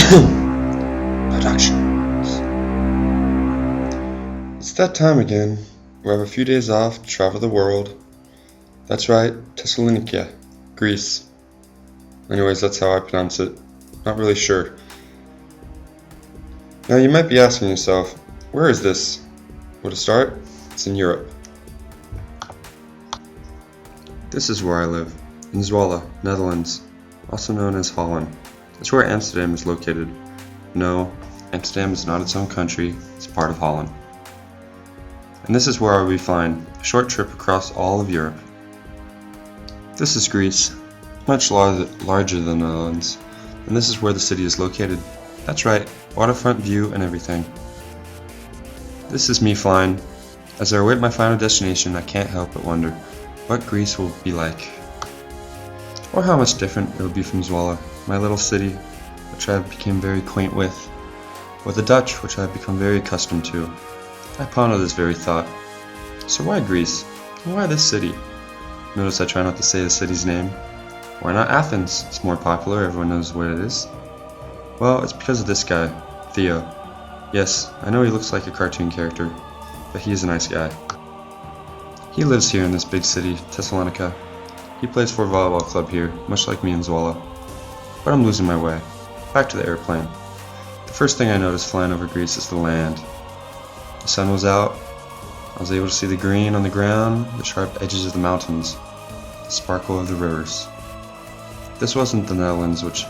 Productions. It's that time again. We have a few days off to travel the world. That's right, Thessalonica, Greece. Anyways, that's how I pronounce it. Not really sure. Now you might be asking yourself, where is this? Well, to start, it's in Europe. This is where I live, in Zwolle, Netherlands, also known as Holland. That's where Amsterdam is located. No, Amsterdam is not its own country, it's part of Holland. And this is where we find a short trip across all of Europe. This is Greece, much larger than the Netherlands, and this is where the city is located. That's right, waterfront view and everything. This is me flying. As I await my final destination, I can't help but wonder what Greece will be like. Or how much different it will be from Zwolle, my little city, which I became very quaint with, or the Dutch, which I have become very accustomed to. I ponder this very thought. So why Greece? And why this city? Notice I try not to say the city's name. Why not Athens? It's more popular, everyone knows what it is. Well, it's because of this guy, Theo. Yes, I know he looks like a cartoon character, but he is a nice guy. He lives here in this big city, Thessalonica. He plays for a volleyball club here, much like me in Zwolle. But I'm losing my way. Back to the airplane. The first thing I noticed flying over Greece is the land. The sun was out. I was able to see the green on the ground, the sharp edges of the mountains, the sparkle of the rivers. This wasn't the Netherlands, which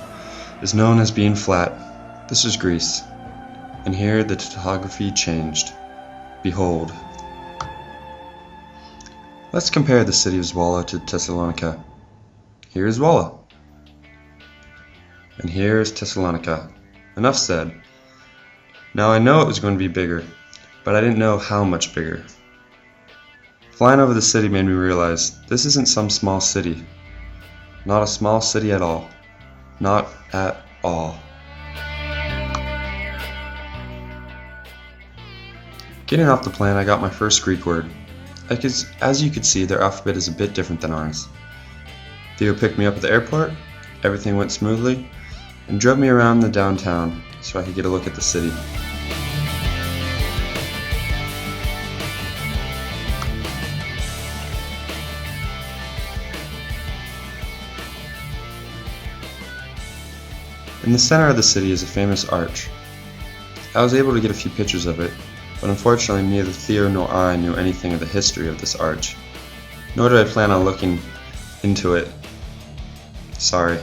is known as being flat. This is Greece. And here the topography changed. Behold. Let's compare the city of Zwolle to Thessalonica. Here is Zwolle. And here is Thessalonica. Enough said. Now I know it was going to be bigger, but I didn't know how much bigger. Flying over the city made me realize this isn't some small city. Not a small city at all. Not at all. Getting off the plane, I got my first Greek word. As you could see, their alphabet is a bit different than ours. Theo picked me up at the airport, everything went smoothly, and drove me around the downtown so I could get a look at the city. In the center of the city is a famous arch. I was able to get a few pictures of it, but unfortunately neither Theo nor I knew anything of the history of this arch. Nor did I plan on looking into it. Sorry.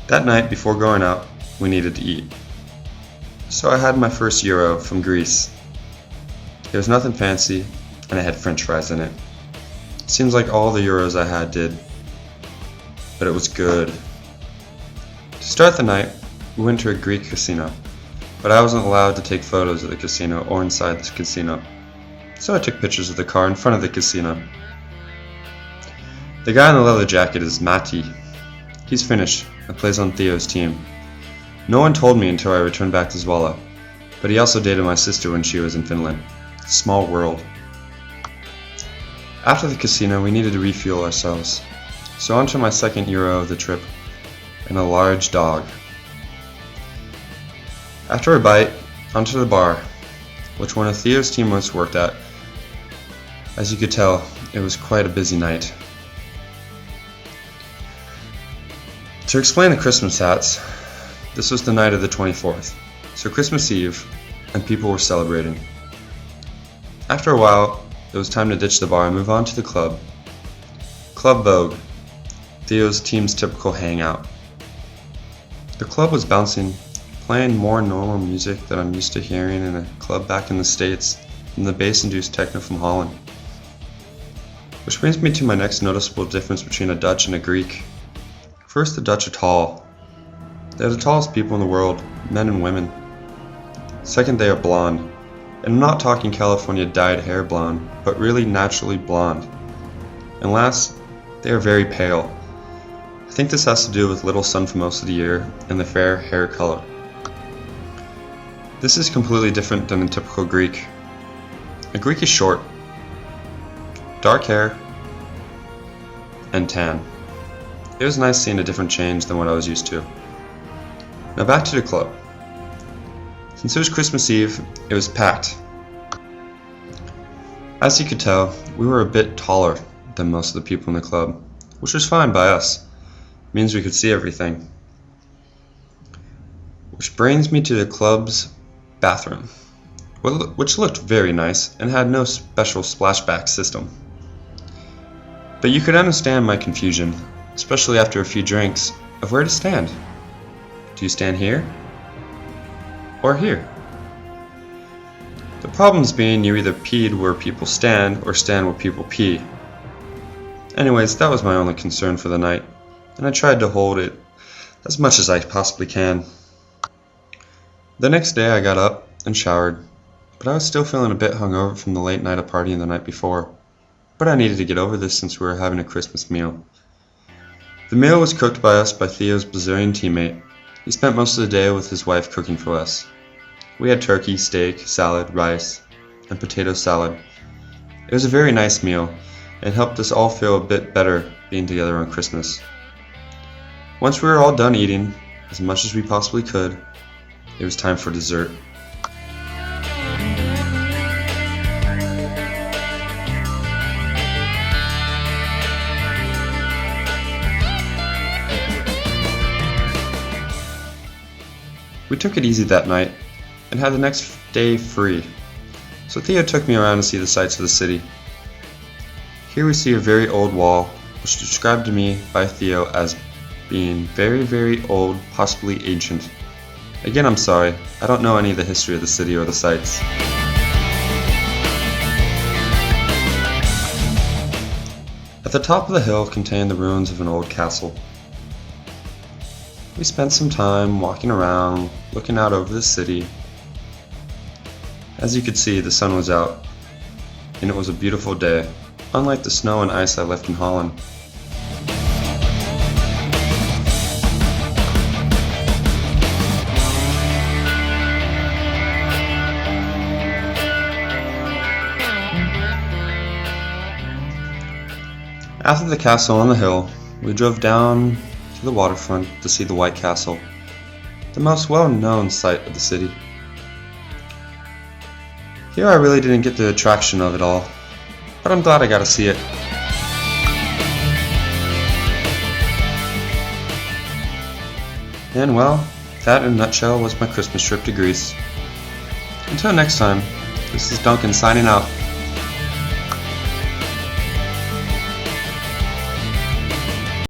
That night, before going out, we needed to eat. So I had my first gyro from Greece. It was nothing fancy, and it had french fries in it. Seems like all the gyros I had did. But it was good. To start the night, we went to a Greek casino. But I wasn't allowed to take photos of the casino or inside the casino, so I took pictures of the car in front of the casino. The guy in the leather jacket is Matti. He's Finnish and plays on Theo's team. No one told me until I returned back to Zwolle, but he also dated my sister when she was in Finland. Small world. After the casino, we needed to refuel ourselves, so onto my second gyro of the trip, and a large dog. After a bite, onto the bar, which one of Theo's teammates worked at. As you could tell, it was quite a busy night. To explain the Christmas hats, this was the night of the 24th, so Christmas Eve, and people were celebrating. After a while, it was time to ditch the bar and move on to the club. Club Vogue, Theo's team's typical hangout. The club was bouncing, playing more normal music that I'm used to hearing in a club back in the States than the bass-induced techno from Holland. Which brings me to my next noticeable difference between a Dutch and a Greek. First, the Dutch are tall. They are the tallest people in the world, men and women. Second, they are blonde. And I'm not talking California dyed hair blonde, but really naturally blonde. And last, they are very pale. I think this has to do with little sun for most of the year and the fair hair color. This is completely different than a typical Greek. A Greek is short, dark hair, and tan. It was nice seeing a different change than what I was used to. Now back to the club. Since it was Christmas Eve, it was packed. As you could tell, we were a bit taller than most of the people in the club, which was fine by us. It means we could see everything. Which brings me to the club's bathroom, which looked very nice and had no special splashback system. But you could understand my confusion, especially after a few drinks, of where to stand. Do you stand here? Or here? The problems being you either peed where people stand or stand where people pee. Anyways, that was my only concern for the night, and I tried to hold it as much as I possibly can. The next day I got up and showered, but I was still feeling a bit hungover from the late night of partying the night before. But I needed to get over this since we were having a Christmas meal. The meal was cooked by us by Theo's Brazilian teammate. He spent most of the day with his wife cooking for us. We had turkey, steak, salad, rice, and potato salad. It was a very nice meal and helped us all feel a bit better being together on Christmas. Once we were all done eating, as much as we possibly could, it was time for dessert. We took it easy that night and had the next day free, so Theo took me around to see the sights of the city. Here we see a very old wall, which is described to me by Theo as being very, very old, possibly ancient. Again, I'm sorry, I don't know any of the history of the city or the sights. At the top of the hill contained the ruins of an old castle. We spent some time walking around, looking out over the city. As you could see, the sun was out, and it was a beautiful day, unlike the snow and ice I left in Holland. After the castle on the hill, we drove down to the waterfront to see the White Castle, the most well-known sight of the city. Here I really didn't get the attraction of it all, but I'm glad I got to see it. And well, that in a nutshell was my Christmas trip to Greece. Until next time, this is Duncan signing out.